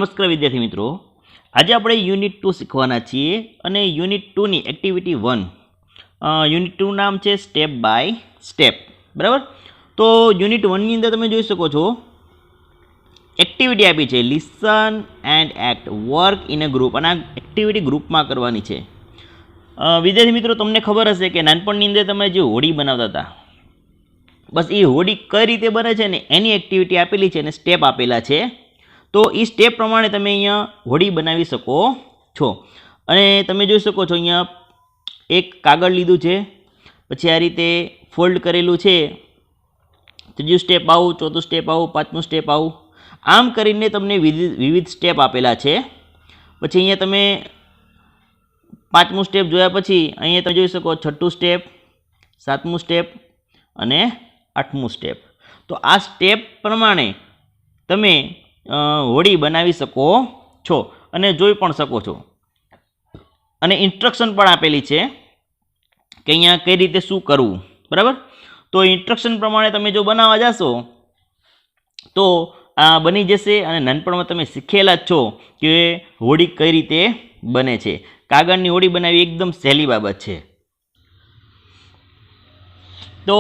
નમસ્કાર વિદ્યાર્થી મિત્રો, આજે આપણે યુનિટ 2 શીખવાના છીએ અને યુનિટ 2 ની એક્ટિવિટી 1 યુનિટ 2 નામ છે સ્ટેપ બાય સ્ટેપ. બરાબર. તો યુનિટ 1 ની અંદર તમે જોઈ શકો છો એક્ટિવિટી આપી છે listen and act, work in a group, અને આ એક્ટિવિટી ગ્રુપમાં કરવાની છે. વિદ્યાર્થી મિત્રો, તમને ખબર હશે કે નાનપણની અંદર તમે જે હોડી બનાવતા હતા, બસ એ હોડી કઈ રીતે બને છે ને એની એક્ટિવિટી આપેલી છે અને સ્ટેપ આપેલા છે. તો એ સ્ટેપ પ્રમાણે તમે અહીંયા હોડી બનાવી શકો છો. અને તમે જોઈ શકો છો અહીંયા એક કાગળ લીધું છે, પછી આ રીતે ફોલ્ડ કરેલું છે, ત્રીજું સ્ટેપ આવું, ચોથું સ્ટેપ આવું, પાંચમું સ્ટેપ આવું, આમ કરીને તમને વિવિધ સ્ટેપ આપેલા છે. પછી અહીંયા તમે પાંચમું સ્ટેપ જોયા પછી અહીંયા તમે જોઈ શકો છઠ્ઠું સ્ટેપ, સાતમું સ્ટેપ અને આઠમું સ્ટેપ. તો આ સ્ટેપ પ્રમાણે તમે હોડી બનાવી શકો છો અને જોઈ પણ શકો છો. અને ઇન્સ્ટ્રક્શન પણ આપેલી છે કે અહીંયા કઈ રીતે શું કરવું. બરાબર. તો ઇન્સ્ટ્રક્શન પ્રમાણે તમે જો બનાવવા જશો તો આ બની જશે. અને નાનપણમાં તમે શીખેલા જ છો કે હોડી કઈ રીતે બને છે. કાગળની હોડી બનાવવી એકદમ સહેલી બાબત છે. તો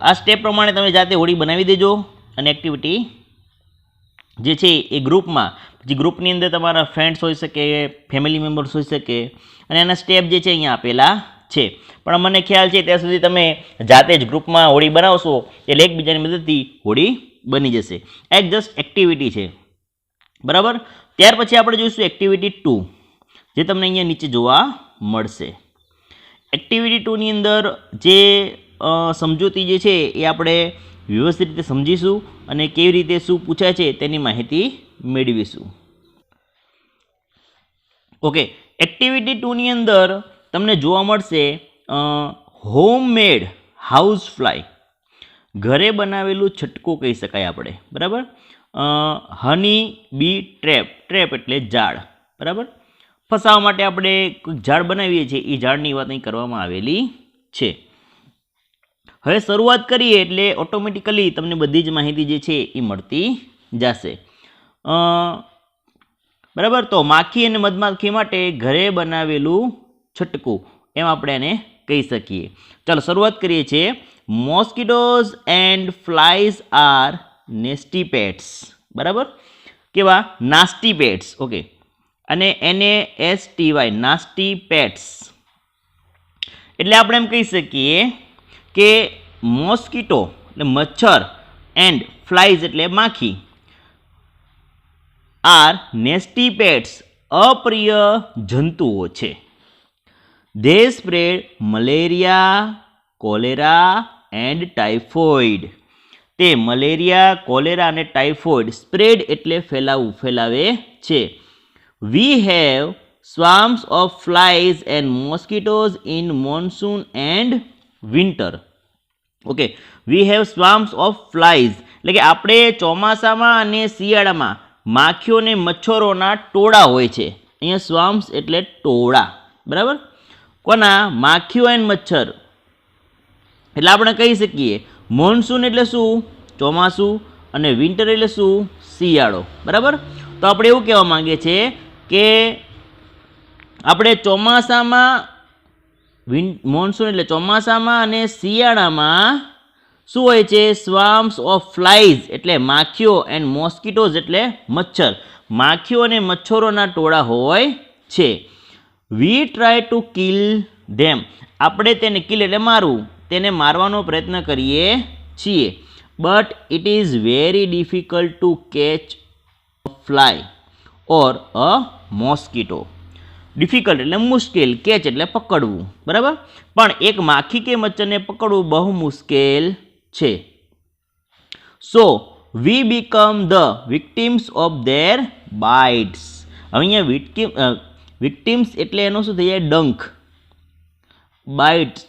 આ સ્ટેપ પ્રમાણે તમે જાતે હોડી બનાવી દેજો. અને એક્ટિવિટી જે છે એ ગ્રુપમાં, જે ગ્રુપની અંદર તમારા ફ્રેન્ડ્સ હોઈ શકે, ફેમિલી મેમ્બર્સ હોઈ શકે, અને એના સ્ટેપ જે છે અહીંયા આપેલા છે. પણ મને ખ્યાલ છે ત્યાં સુધી તમે જાતે જ ગ્રુપમાં હોડી બનાવશો એટલે એકબીજાની મદદથી હોડી બની જશે. એક જસ્ટ એક્ટિવિટી છે. બરાબર. ત્યાર પછી આપણે જોઈશું એક્ટિવિટી 2, જે તમને અહીંયા નીચે જોવા મળશે. એક્ટિવિટી 2 ની અંદર જે સમજૂતી જે છે એ આપણે વ્યવસ્થિત રીતે સમજીશું અને કેવી રીતે શું પૂછાય છે તેની માહિતી મેળવીશું. ઓકે. એક્ટિવિટી 2 ની અંદર તમને જોવા મળશે હોમમેડ હાઉસ ફ્લાય, ઘરે બનાવેલું છટકું કહી શકાય આપણે. બરાબર. હની બી ટ્રેપ, ટ્રેપ એટલે ઝાડ. બરાબર. ફસાવા માટે આપણે કોઈ ઝાડ બનાવીએ છીએ, એ ઝાડની વાત અહીં કરવામાં આવેલી છે. હવે શરૂઆત કરીએ એટલે ઓટોમેટિકલી તમને બધી જ માહિતી જે છે એ મળતી જશે. બરાબર. તો માખી અને મધમાખી માટે ઘરે બનાવેલું છટકું, એમ આપણે એને કહી શકીએ. ચાલો શરૂઆત કરીએ છીએ. Mosquitoes and flies are nasty pets. બરાબર. કેવા? Nasty pets. ઓકે. અને NASTY, નાસ્ટી પેટ્સ. એટલે આપણે એમ કહી શકીએ કે મોસ્કિટો એટલે મચ્છર એન્ડ ફ્લાઇઝ એટલે માખી આર નેસ્ટી પેટ્સ અપ્રિય જંતુઓ છે. They spread malaria, cholera and typhoid. તે મલેરિયા, કોલેરા અને ટાઇફોઇડ, સ્પ્રેડ એટલે ફેલાવવું, ફેલાવે છે. We have swarms of flies and mosquitoes in monsoon and winter. Okay. We have swarms of flies એટલે કે આપણે ચોમાસામાં અને શિયાળામાં માખીઓ અને મચ્છરોના ટોળા હોય છે. અહીંયા સ્વાર્મ્સ એટલે ટોળા. બરાબર. કોના? માખીઓ અને મચ્છર. એટલે આપણે કહી શકીએ મોન્સૂન એટલે શું? ચોમાસું. અને વિન્ટર એટલે શું? શિયાળો. બરાબર. તો આપણે એવું કહેવા માંગીએ છીએ કે આપણે ચોમાસામાં મોન્સૂન એટલે ચોમાસામાં અને શિયાળામાં શું હોય છે? સ્વાર્મ્સ ઓફ ફ્લાઇઝ એટલે માખીઓ એન્ડ મોસ્કિટોઝ એટલે મચ્છર, માખીઓ અને મચ્છરોના ટોળા હોય છે. વી ટ્રાય ટુ કિલ ધેમ. આપણે તેને કિલ એટલે મારવું, તેને મારવાનો પ્રયત્ન કરીએ છીએ. But it is very difficult to catch a fly or a mosquito. Difficult એટલે મુશ્કેલ, કેચ એટલે પકડવું. બરાબર. પણ એક માખી કે મચ્છરને પકડવું બહુ મુશ્કેલ છે. So we become the victims of their bites. હવે અહીંયા વિક્ટિમ્સ એટલે એનો શું થઈ જાય? ડંખ. બાઇટ્સ.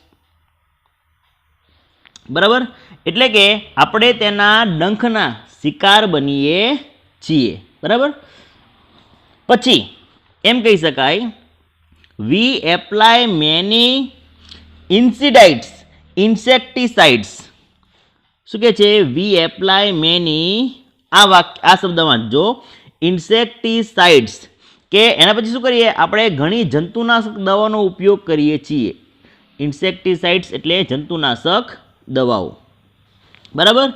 બરાબર. એટલે કે આપણે તેના ડંખના શિકાર બનીએ છીએ. બરાબર. પછી એમ કહી શકાય વી એપ્લાય મેની ઇન્સેક્ટિસાઇડ્સ. શું કહે છે? વી એપ્લાય મેની, આ શબ્દમાં જો ઇન્સેક્ટિસાઇડ્સ, કે એના પછી શું કરીએ આપણે ઘણી જંતુનાશક દવાનો ઉપયોગ કરીએ છીએ. ઇન્સેક્ટિસાઇડ્સ એટલે જંતુનાશક દવાઓ, બરાબર.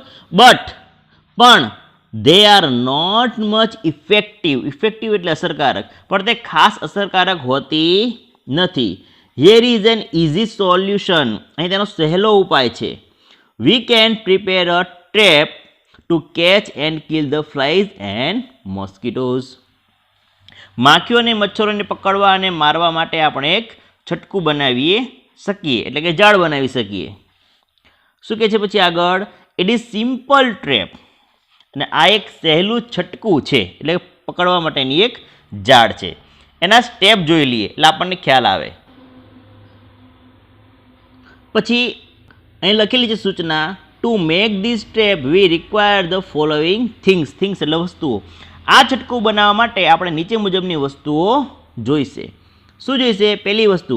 પણ they are not much effective. Effective એટલે અસરકારક, પણ તે ખાસ અસરકારક હોતી નથી. Here is an easy solution. અહીં તેનો સહેલો ઉપાય છે. We can prepare a trap to catch and kill the flies and mosquitoes. માખીઓ અને મચ્છરોને પકડવા અને મારવા માટે આપણે એક છટકું બનાવી શકીએ, એટલે કે જાળ બનાવી શકીએ. શું કહે છે પછી આગળ? It is simple trap. અને આ એક સહેલું છટકું છે, એટલે પકડવા માટેની એક જાળ છે. એના સ્ટેપ જોઈ લઈએ એટલે આપણને ખ્યાલ આવે. પછી અહીં લખેલી છે સૂચના, to make this trap we require the following things. Things એટલે વસ્તુઓ. આ છટકું બનાવવા માટે આપણે નીચે મુજબની વસ્તુઓ જોઈશે. શું જોઈશે? પહેલી વસ્તુ,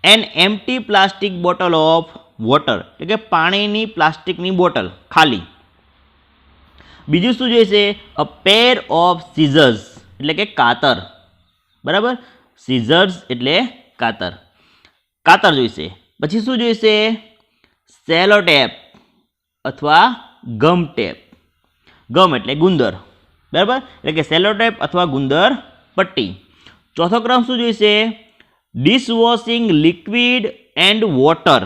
an empty plastic bottle of water, એટલે કે પાણીની પ્લાસ્ટિકની બોટલ ખાલી. બીજું શું જોઈશે? અ પેર ઓફ સીઝર્સ, એટલે કે કાતર, બરાબર. સીઝર્સ એટલે કાતર, કાતર જોઈશે. પછી શું જોઈશે? સેલો ટેપ અથવા ગમ ટેપ. ગમ એટલે ગુંદર, બરાબર, એટલે કે સેલો ટેપ અથવા ગુંદર પટ્ટી. ચોથો ક્રમ શું જોઈશે? ડિશવોશિંગ લિક્વિડ એન્ડ વોટર,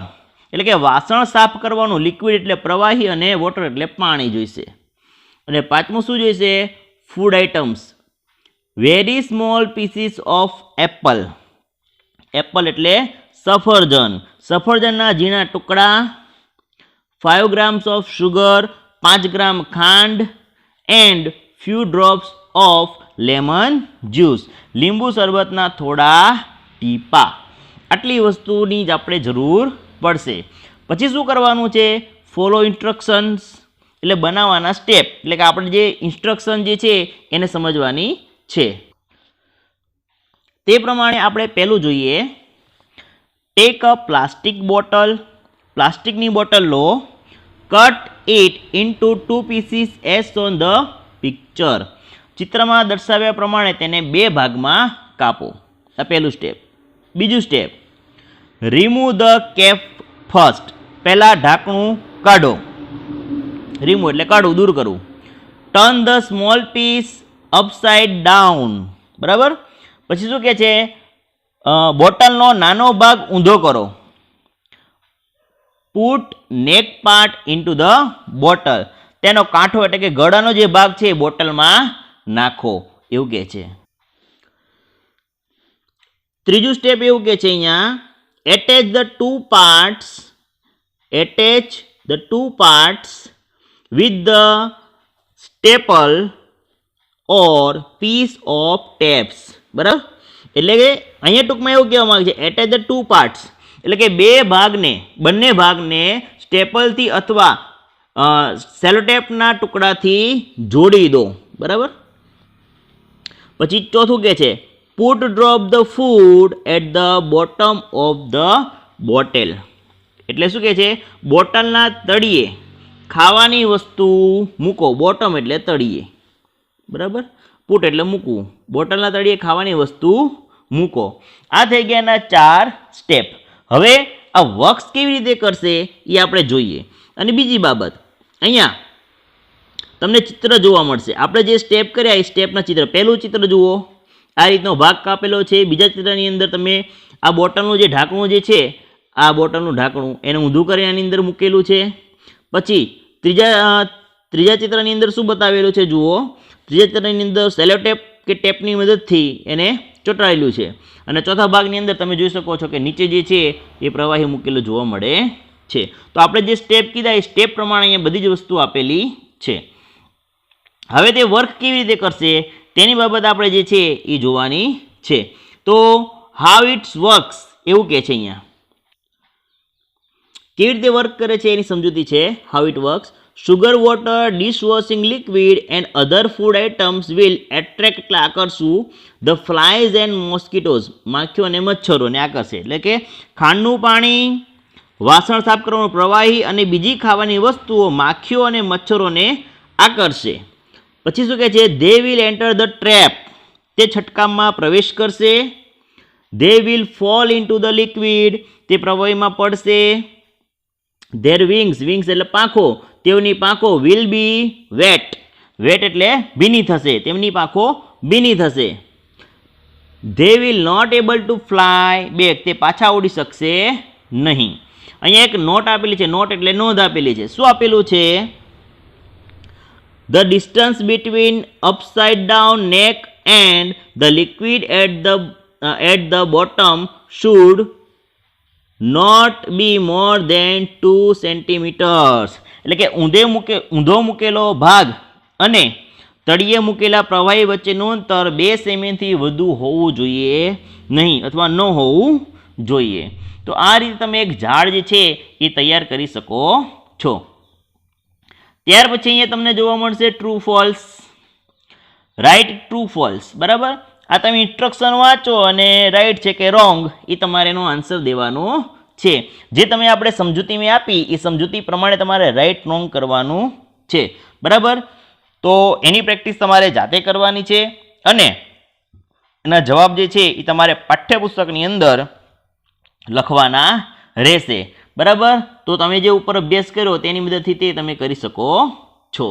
એટલે કે વાસણ સાફ કરવાનું લિક્વિડ એટલે પ્રવાહી અને વોટર એટલે પાણી જોઈશે. અને પાંચમું શું જોઈશે? Food items, very small pieces of Apple. Apple એટલે સફરજન, સફરજનના ઝીણા ટુકડા. 5 grams ઓફ સુગર, 5 ગ્રામ ખાંડ, and few drops of lemon juice, લીંબુ શરબતના થોડા ટીપા. આટલી વસ્તુની જ આપણે જરૂર પડશે. પછી શું કરવાનું છે? ફોલો ઇન્સ્ટ્રક્શન્સ, એટલે બનાવવાના સ્ટેપ, એટલે કે આપણે જે ઇન્સ્ટ્રક્શન જે છે એને સમજવાની છે. તે પ્રમાણે આપણે પહેલું જોઈએ. ટેક અ પ્લાસ્ટિક બોટલ, પ્લાસ્ટિકની બોટલ લો. Cut it into 2 pieces as on the picture, ચિત્રમાં દર્શાવ્યા પ્રમાણે તેને 2 ભાગમાં કાપો. આ પહેલું સ્ટેપ. બીજું step, remove the cap first, પહેલાં ઢાંકણું કાઢો. રિમૂવ એટલે કાઢવું, દૂર કરવું. Turn the small piece upside down, બરાબર. પછી શું કહે છે? બોટલનો નાનો ભાગ ઊંધો કરો. પુટ નેક પાર્ટ ઇન્ટુ ધ બોટલ, તેનો કાંઠો એટલે કે ગળાનો જે ભાગ છે એ બોટલમાં નાખો, એવું કહે છે. ત્રીજું સ્ટેપ એવું કહે છે અહીંયા, attach the 2 parts with the staple or piece of tapes, બરાબર. એટલે કે અહીંયા ટૂંકમાં એવું કહેવા માંગે છે, એટેચ ધ 2 parts, એટલે કે બંને ભાગને સ્ટેપલથી અથવા સેલોટેપના ટુકડાથી જોડી દો, બરાબર. પછી ચોથું કહે છે, put drop the food at the bottom of the bottle, એટલે શું કહે છે? બોટલના તળિયે ખાવાની વસ્તુ મૂકો. બોટમ એટલે તળિયે, બરાબર. પુટ એટલે મૂકવું, બોટલના તળિયે ખાવાની વસ્તુ મૂકો. આ થઈ ગયા એના 4 સ્ટેપ. હવે આ વર્ક્સ કેવી રીતે કરશે એ આપણે જોઈએ. અને બીજી બાબત, અહીંયા તમને ચિત્ર જોવા મળશે. આપણે જે સ્ટેપ કર્યા એ સ્ટેપના ચિત્ર. પહેલું ચિત્ર જુઓ, આ રીતનો ભાગ કાપેલો છે. બીજા ચિત્રની અંદર તમે આ બોટલનું જે ઢાંકણું જે છે, આ બોટલનું ઢાંકણું એને ઊંધું કરી આની અંદર મૂકેલું છે. પછી ત્રીજા ચિત્રની અંદર શું બતાવેલું છે જુઓ. ત્રીજા ચિત્રની અંદર સેલોટેપ કે ટેપની મદદથી એને ચોંટાડેલું છે. અને ચોથા ભાગની અંદર તમે જોઈ શકો છો કે નીચે જે છે એ પ્રવાહી મૂકેલું જોવા મળે છે. તો આપણે જે સ્ટેપ કીધા એ સ્ટેપ પ્રમાણે અહીંયા બધી જ વસ્તુ આપેલી છે. હવે તે વર્ક કેવી રીતે કરશે તેની બાબત આપણે જે છે એ જોવાની છે. તો હાઉ ઇટ્સ વર્ક્સ એવું કહે છે અહીંયા. કેવી રીતે વર્ક કરે છે એની સમજૂતી છે. How it works. Sugar, water, dishwashing liquid and other food items will attract, એટલે આકર્ષવું, ધ ફ્લાઇઝ એન્ડ મોસ્કિટોઝ, માખીઓ અને મચ્છરોને આકર્ષે. એટલે કે ખાંડનું પાણી, વાસણ સાફ કરવાનું પ્રવાહી અને બીજી ખાવાની વસ્તુઓ માખીઓ અને મચ્છરોને આકર્ષે. પછી શું કહે છે? They will enter the trap, તે છટકામમાં પ્રવેશ કરશે. They will fall into the liquid, તે પ્રવાહીમાં પડશે. ધેર વિંગ્સ, વિંગ્સ એટલે પાંખો, તેઓની પાંખો વિલ બી વેટ, વેટ એટલે ભીની થશે, તેમની પાંખો ભીની થશે. They will not able to fly back, તે પાછા ઉડી શકશે નહીં. અહીંયા એક નોટ આપેલી છે, નોટ એટલે નોંધ આપેલી છે. શું આપેલું છે? The distance between upside down neck and the liquid at the bottom should not be more than 2 centimeters. એટલે કે ઊંધો મૂકેલો ભાગ અને તળિયે મૂકેલા પ્રવાહી વચ્ચેનું અંતર 2 સેમીથી વધુ હોવું જોઈએ નહીં, અથવા ન હોવું જોઈએ. તો આ રીતે તમે એક ઝાડ જે છે એ તૈયાર કરી શકો છો. ત્યાર પછી અહીંયા તમને જોવા મળશે true false. Write true false, બરાબર. આ તમે ઇન્સ્ટ્રક્શન વાંચો અને રાઇટ છે કે રોંગ એ તમારે એનો આન્સર દેવાનો છે. જે તમે આપણે સમજૂતી મેં આપી એ સમજૂતી પ્રમાણે તમારે રાઇટ રોંગ કરવાનું છે, બરાબર. તો એની પ્રેક્ટિસ તમારે જાતે કરવાની છે અને એના જવાબ જે છે એ તમારે પાઠ્યપુસ્તકની અંદર લખવાના રહેશે, બરાબર. તો તમે જે ઉપર અભ્યાસ કર્યો તેની મદદથી તે તમે કરી શકો છો.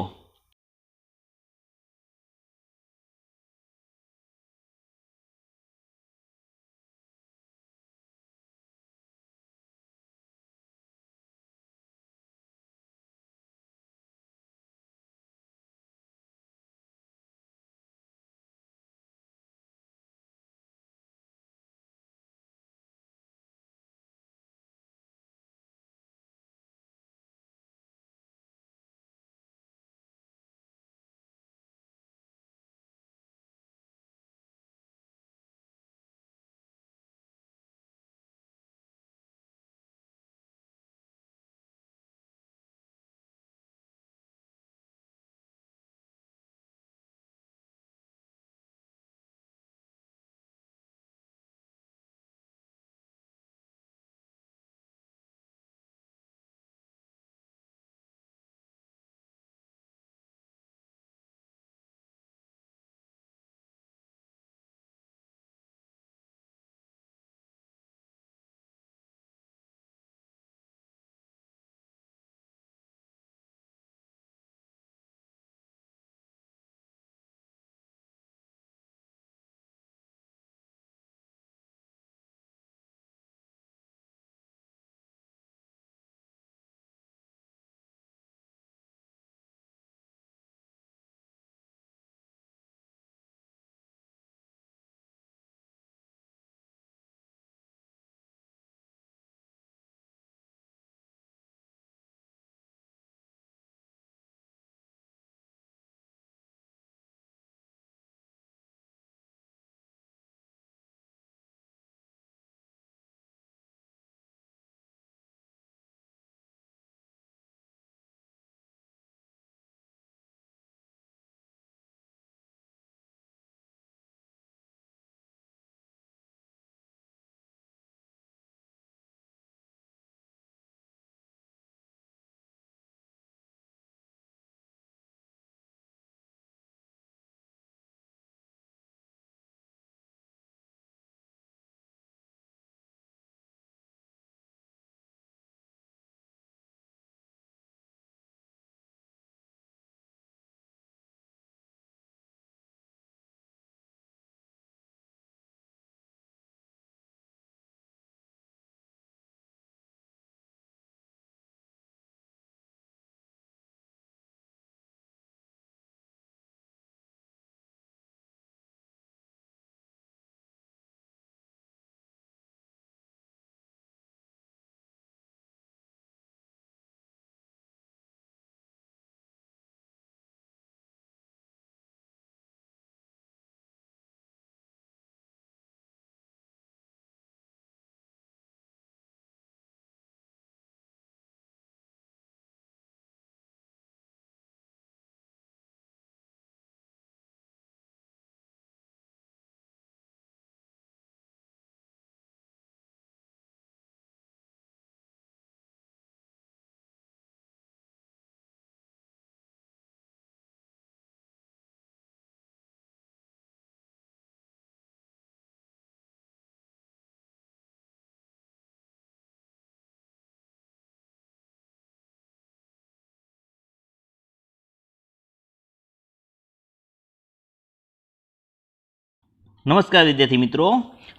નમસ્કાર વિદ્યાર્થી મિત્રો,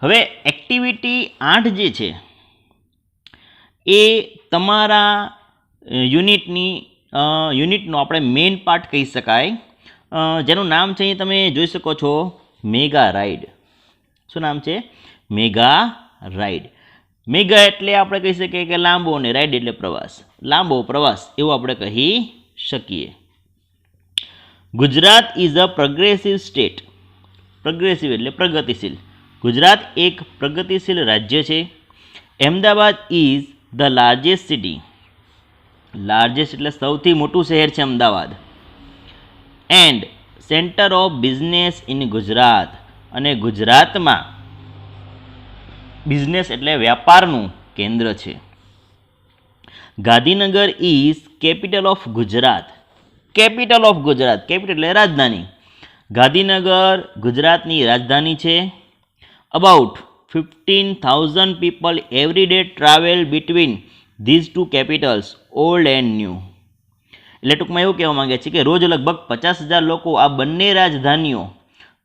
હવે એક્ટિવિટી 8 જે છે એ તમારા યુનિટનો આપણે મેઇન પાર્ટ કહી શકાય, જેનું નામ છે અહીં તમે જોઈ શકો છો, મેગા રાઇડ. શું નામ છે? Mega ride. મેગા એટલે આપણે કહી શકીએ કે લાંબો, અને રાઇડ એટલે પ્રવાસ. લાંબો પ્રવાસ એવું આપણે કહી શકીએ. Gujarat is a progressive state. Progressive એટલે પ્રગતિશીલ. ગુજરાત એક પ્રગતિશીલ રાજ્ય છે. Ahmedabad is the largest city. Largest એટલે સૌથી મોટું શહેર છે Ahmedabad. And centre of business in Gujarat. અને ગુજરાતમાં બિઝનેસ એટલે વ્યાપારનું કેન્દ્ર છે. Gandhinagar is capital of Gujarat. Capital of Gujarat, capital એટલે રાજધાની. ગાંધીનગર ગુજરાતની રાજધાની છે. About 15,000 people every day travel between these two capitals, old and new. એટલે ટૂંકમાં એવું કહેવા માંગે છે કે રોજ લગભગ 50,000 લોકો આ બંને રાજધાનીઓ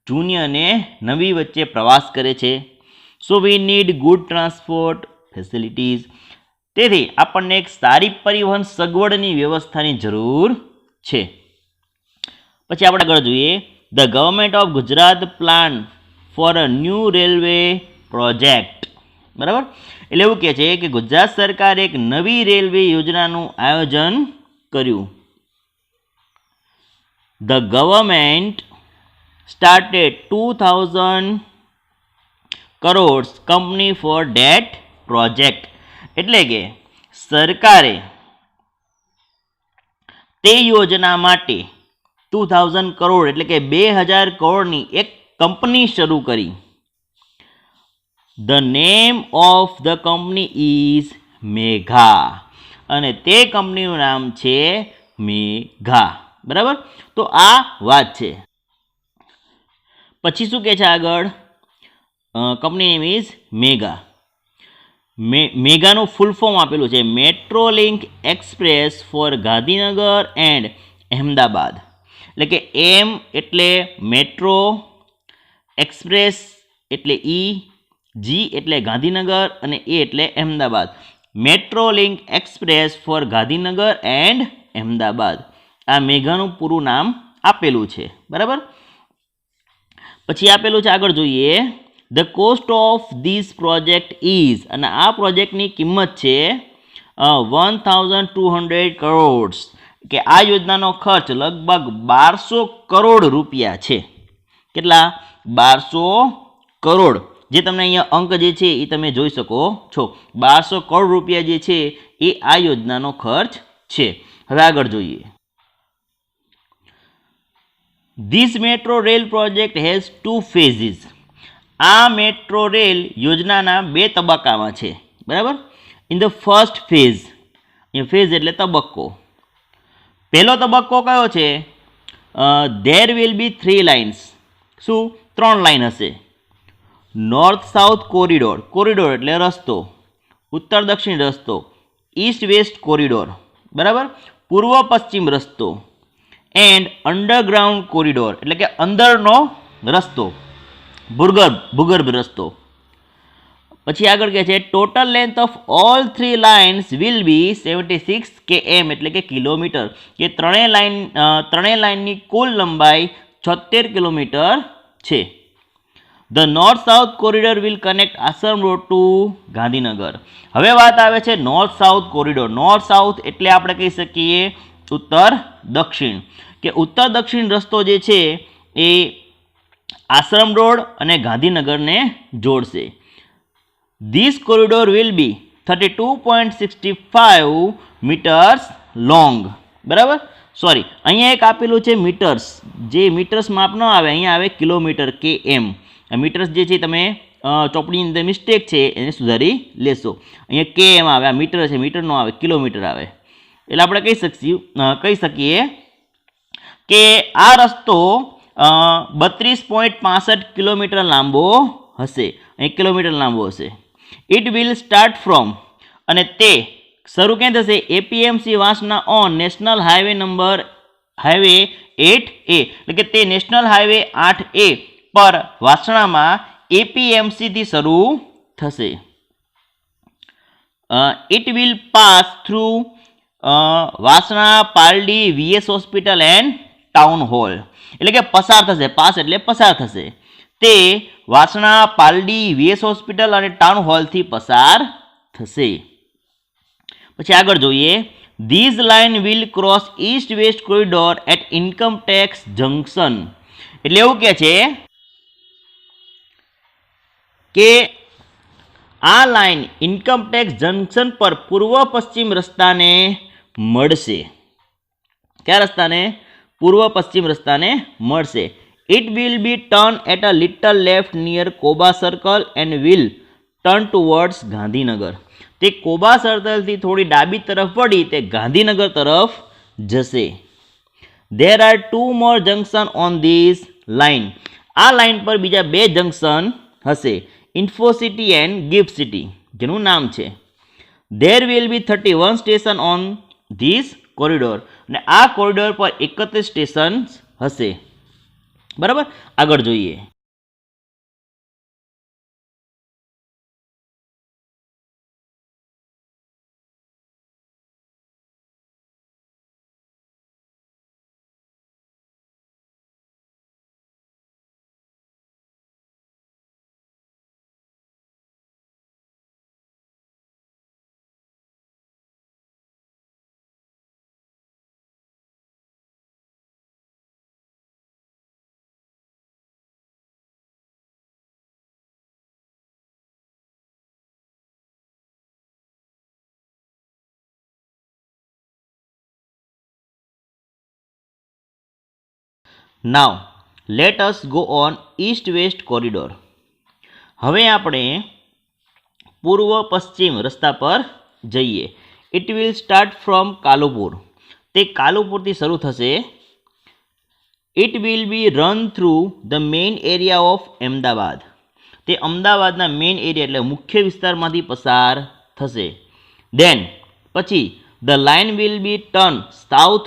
જૂની અને નવી વચ્ચે પ્રવાસ કરે છે. So we need good transport facilities. તેથી આપણને એક સારી પરિવહન સગવડની વ્યવસ્થાની જરૂર છે. પછી આપણે આગળ જોઈએ, the government of Gujarat plan for a new railway project. બરાબર, એટલે એવું કહે છે કે ગુજરાત સરકારે એક નવી રેલવે યોજનાનું આયોજન કર્યું. The government started 2,000 crores company four date project. એટલે કે સરકારે તે યોજના માટે 2,000 કરોડ એટલે કે 2,000 કરોડની એક કંપની શરૂ કરી. The name of the company is Megha. અને તે કંપનીનું નામ છે મેઘા. બરાબર, તો આ વાત છે. પછી શું કહે છે આગળ? Company name is MEGA. મેગાનું ફૂલ ફોર્મ આપેલું છે, metro link express for Gandhinagar and Ahmedabad. એટલે કે એમ એટલે મેટ્રો, એક્સપ્રેસ એટલે ઈ, જી એટલે ગાંધીનગર અને એ એટલે Ahmedabad. Metro link express for Gandhinagar and Ahmedabad. આ મેઘાનું પૂરું નામ આપેલું છે. બરાબર, પછી આપેલું છે આગળ જોઈએ, the cost of this project is. અને આ પ્રોજેક્ટની કિંમત છે 1,200 crores. કે આ યોજનાનો ખર્ચ લગભગ 1200 કરોડ રૂપિયા છે. કેટલા? 1200 કરોડ. જે તમને અહીંયા અંક જે છે એ તમે જોઈ શકો છો. 1200 કરોડ રૂપિયા જે છે એ આ યોજનાનો ખર્ચ છે. હવે આગળ જોઈએ, this metro rail project has 2 phases. આ મેટ્રો રેલ યોજનાના 2 તબક્કામાં છે. બરાબર, ઇન ધ ફર્સ્ટ ફેઝ. અહીંયા ફેઝ એટલે તબક્કો. પહેલો તબક્કો કયો છે? There will be 3 lines. શું? 3 લાઇન હશે. North south corridor. કોરિડોર એટલે રસ્તો. ઉત્તર દક્ષિણ રસ્તો. East west corridor. બરાબર, પૂર્વ પશ્ચિમ રસ્તો. એન્ડ અંડરગ્રાઉન્ડ કોરિડોર એટલે કે અંદરનો રસ્તો, ભૂગર્ભ રસ્તો. પછી આગળ કહે છે, total length of all 3 lines will be 76 km એટલે કે કિલોમીટર. કે ત્રણેય લાઇનની કુલ લંબાઈ 76 કિલોમીટર છે. The north south corridor will connect Ashram road to Gandhinagar. હવે વાત આવે છે north south corridor. North south એટલે આપણે કહી શકીએ ઉત્તર દક્ષિણ. કે ઉત્તર દક્ષિણ રસ્તો જે છે એ આશ્રમ રોડ અને ગાંધીનગરને જોડશે. This corridor will be 32.65 metres long. બરાબર, સોરી, અહીંયા એક આપેલું છે મીટર્સ. જે મીટર્સ માપ ન આવે, અહીંયા આવે કિલોમીટર, KM. મીટર્સ જે છે તમે ચોપડીની અંદર મિસ્ટેક છે એને સુધારી લેશો. અહીંયા KM આવે, આ મીટર છે, મીટર નો આવે, કિલોમીટર આવે. એટલે આપણે કહી શકીએ કે આ રસ્તો 32.65 કિલોમીટર લાંબો હશે. 1 કિલોમીટર લાંબો હશે. ઇટ વિલ સ્ટાર્ટ ફ્રોમ, અને તે શરૂ ક્યાં થશે? APMC વાસના ઓન નેશનલ હાઈવે 8A. એટલે કે તે નેશનલ હાઈવે 8A પર વાસણામાં એપીએમસીથી શરૂ થશે. It will pass through Vasna, Paldi, VS hospital and town hall. એટલે કે પસાર થશે, પાસ એટલે પસાર થશે. તે વાસણા, પારડી, વીએસ હોસ્પિટલ અને ટાઉન હોલથી પસાર થશે. પછી આગળ જોઈએ. These line will cross east west corridor at income tax junction. એટલે એવું કે છે કે આ લાઇન ઇન્કમ ટેક્સ જંકશન પર પૂર્વ પશ્ચિમ રસ્તાને મળશે. કયા રસ્તાને? પૂર્વ પશ્ચિમ રસ્તાને મળશે. It will be turn at a little left near Koba circle and will turn towards Gandhinagar. તે કોબા સર્કલથી થોડી ડાબી તરફ વળી તે ગાંધીનગર તરફ જશે. There are 2 more junction on this line. આ લાઇન પર બીજા 2 જંકશન હશે, ઇન્ફોસિટી એન્ડ ગિફ્ટ સિટી, જેનું નામ છે. There will be 31 station on this corridor. અને આ કોરિડોર પર 31 સ્ટેશન હશે. બરાબર, આગળ જોઈએ. નાવ let us go on East west corridor. હવે આપણે પૂર્વ પશ્ચિમ રસ્તા પર જઈએ. It will start from Kalupur. તે કાલુપુરથી શરૂ થશે. It will B run through the main area of Ahmedabad. તે અમદાવાદના મેઇન એરિયા એટલે મુખ્ય વિસ્તારમાંથી પસાર થશે. દેન પછી the line will be turn south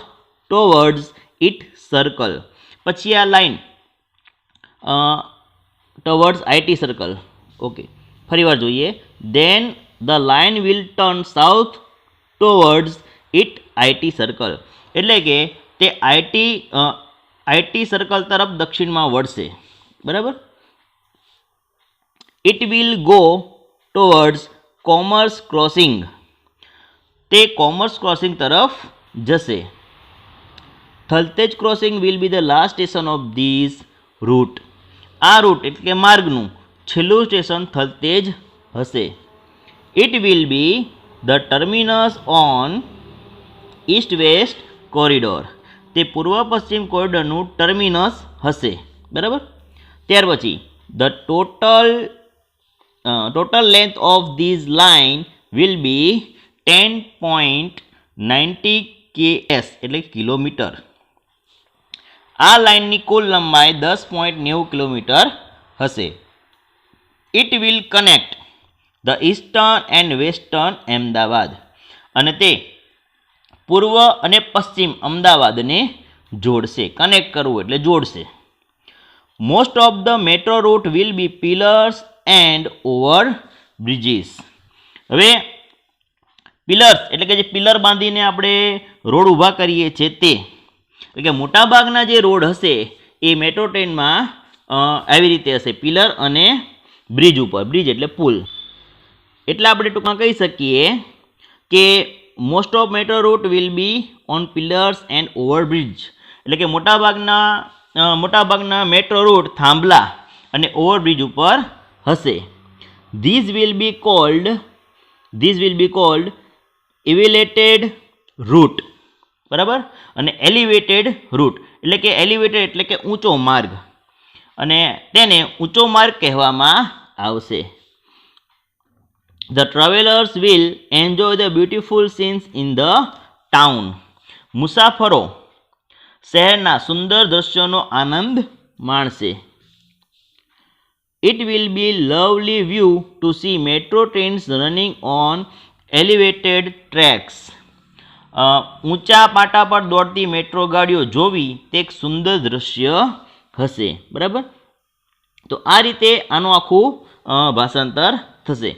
towards IT circle. પછી આ line towards IT circle. Okay, ફરી વાર જોઈએ. Then the line will turn south towards it IT circle. એટલે કે તે આઈટી સર્કલ તરફ દક્ષિણમાં વળશે. બરાબર. It will go towards commerce crossing. તે કોમર્સ ક્રોસિંગ તરફ જશે. Thaltej crossing will be the last station of this route. આ રૂટ એટલે કે માર્ગનું છેલ્લું સ્ટેશન થલતેજ હશે. It will be the terminus on East west corridor. તે પૂર્વ પશ્ચિમ કોરિડોરનું ટર્મિનસ હશે. બરાબર. ત્યાર પછી the total length of this line will B 10.90 km એટલે કિલોમીટર. આ લાઇનની કુલ લંબાઈ 10.90 કિલોમીટર હશે. It will connect the eastern and western Ahmedabad. અને તે પૂર્વ અને પશ્ચિમ અમદાવાદને જોડશે. કનેક્ટ કરવું એટલે જોડશે. Most of the metro route will be pillars and over bridges. હવે પિલર્સ એટલે કે જે પિલર બાંધીને આપણે રોડ ઊભા કરીએ છીએ તે, એટલે કે મોટાભાગના જે રોડ હશે એ મેટ્રો ટ્રેનમાં આવી રીતે હશે, પિલર અને બ્રિજ ઉપર. બ્રિજ એટલે પુલ. એટલે આપણે ટૂંકમાં કહી શકીએ કે most of metro route will be on pillars and over bridge. એટલે કે મોટાભાગના મેટ્રો રૂટ થાંભલા અને ઓવરબ્રિજ ઉપર હશે. These will be called elevated route. બરાબર. અને એલિવેટેડ રૂટ એટલે કે એલિવેટેડ એટલે કે ઊંચો માર્ગ, અને તેને ઊંચો માર્ગ કહેવામાં આવશે. The travelers will enjoy the beautiful scenes in the town. મુસાફરો શહેરના સુંદર દ્રશ્યોનો આનંદ માણશે. It will be lovely view to see metro trains running on elevated tracks. ઊંચા પાટા પર દોડતી મેટ્રો ગાડીઓ જોવી તે એક સુંદર દ્રશ્ય હશે. બરાબર. તો આ રીતે આનું આખું ભાષાંતર થશે.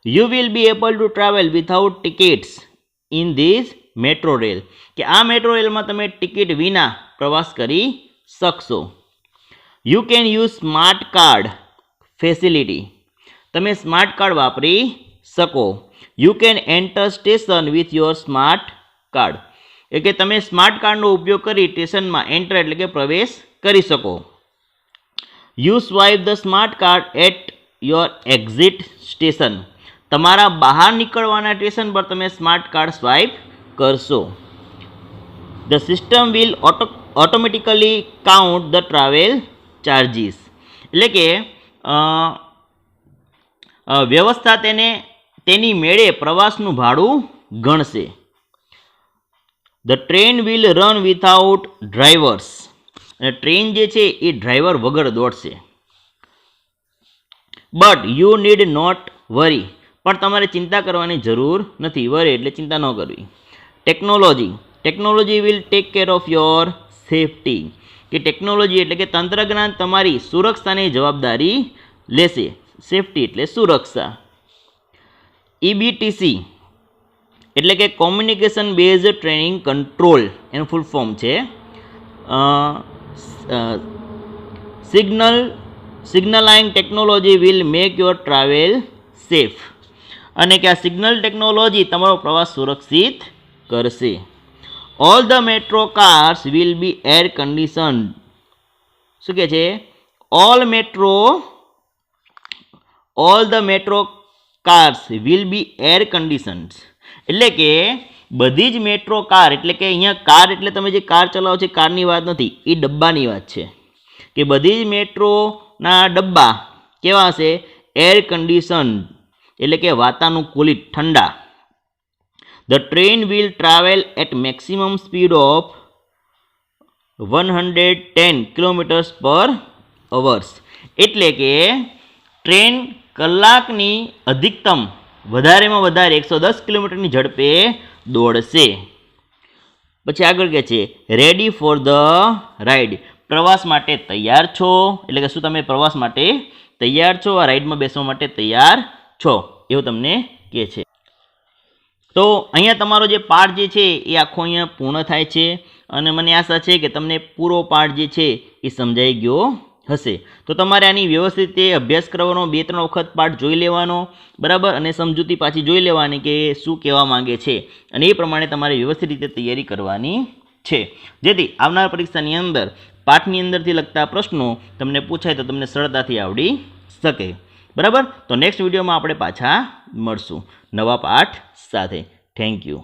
You will be able to travel without tickets in this metro rail. કે આ મેટ્રો રેલમાં તમે ટિકિટ વિના પ્રવાસ કરી શકશો. You can use smart card facility. તમે સ્માર્ટ કાર્ડ વાપરી શકો. You can enter station with your smart card. એટલે કે તમે સ્માર્ટ કાર્ડનો ઉપયોગ કરી સ્ટેશનમાં એન્ટર એટલે કે પ્રવેશ કરી શકો. You swipe the smart card at your exit station. તમારા બહાર નીકળવાના સ્ટેશન પર તમે સ્માર્ટ કાર્ડ સ્વાઇપ કરશો. The system will automatically count the travel charges. એટલે કે વ્યવસ્થા તેની મેળે પ્રવાસનું ભાડું ગણશે. The train will run without drivers. અને ટ્રેન જે છે એ ડ્રાઈવર વગર દોડશે. But you need not worry. પણ તમારે ચિંતા કરવાની જરૂર નથી. વરી એટલે ચિંતા ન કરવી. Technology will take care of your safety. કે ટેકનોલોજી એટલે કે તંત્રજ્ઞાન તમારી સુરક્ષાની જવાબદારી લેશે. સેફટી એટલે સુરક્ષા. EBTC એટલે કે કોમ્યુનિકેશન બેઝ ટ્રેનિંગ કંટ્રોલ એનું ફૂલ ફોર્મ છે. Signalling technology will make your travel safe. અને કે આ સિગ્નલ ટેકનોલોજી તમારો પ્રવાસ સુરક્ષિત કરશે. All the metro cars will be air conditioned. શું કહે છે? All the metro cars will be air conditioned. એટલે કે બધી જ મેટ્રો કાર, એટલે કે અહીંયા કાર એટલે તમે જે કાર ચલાવો છો કારની વાત નથી, એ ડબ્બાની વાત છે. કે બધી જ મેટ્રોના ડબ્બા કેવા હશે? Air conditioned. એટલે કે વાતાનુકૂલિત, ઠંડા. The train will travel at maximum speed of 110 kilometres per hours. એટલે કે ટ્રેન કલાકની અધિકતમ વધારેમાં વધારે 110 કિલોમીટરની ઝડપે દોડશે. પછી આગળ કહે છે રેડી ફોર ધ રાઇડ. પ્રવાસ માટે તૈયાર છો? એટલે કે શું તમે પ્રવાસ માટે તૈયાર છો? આ રાઇડમાં બેસવા માટે તૈયાર છો એવું તમને કહે છે. તો અહીંયા તમારો જે પાઠ જે છે એ આખો અહીંયા પૂર્ણ થાય છે. અને મને આશા છે કે તમને પૂરો પાઠ જે છે એ સમજાઈ ગયો હશે. તો તમારે આની વ્યવસ્થિત રીતે અભ્યાસ કરવાનો, 2-3 વખત પાઠ જોઈ લેવાનો, બરાબર, અને સમજૂતી પાછી જોઈ લેવાની કે શું કહેવા માંગે છે, અને એ પ્રમાણે તમારે વ્યવસ્થિત રીતે તૈયારી કરવાની છે, જેથી આવનાર પરીક્ષાની અંદર પાઠની અંદરથી લગતા પ્રશ્નો તમને પૂછાય તો તમને સરળતાથી આવડી શકે. બરાબર. તો નેક્સ્ટ વિડીયોમાં આપણે પાછા મળશું નવા પાઠ સાથે. Thank you.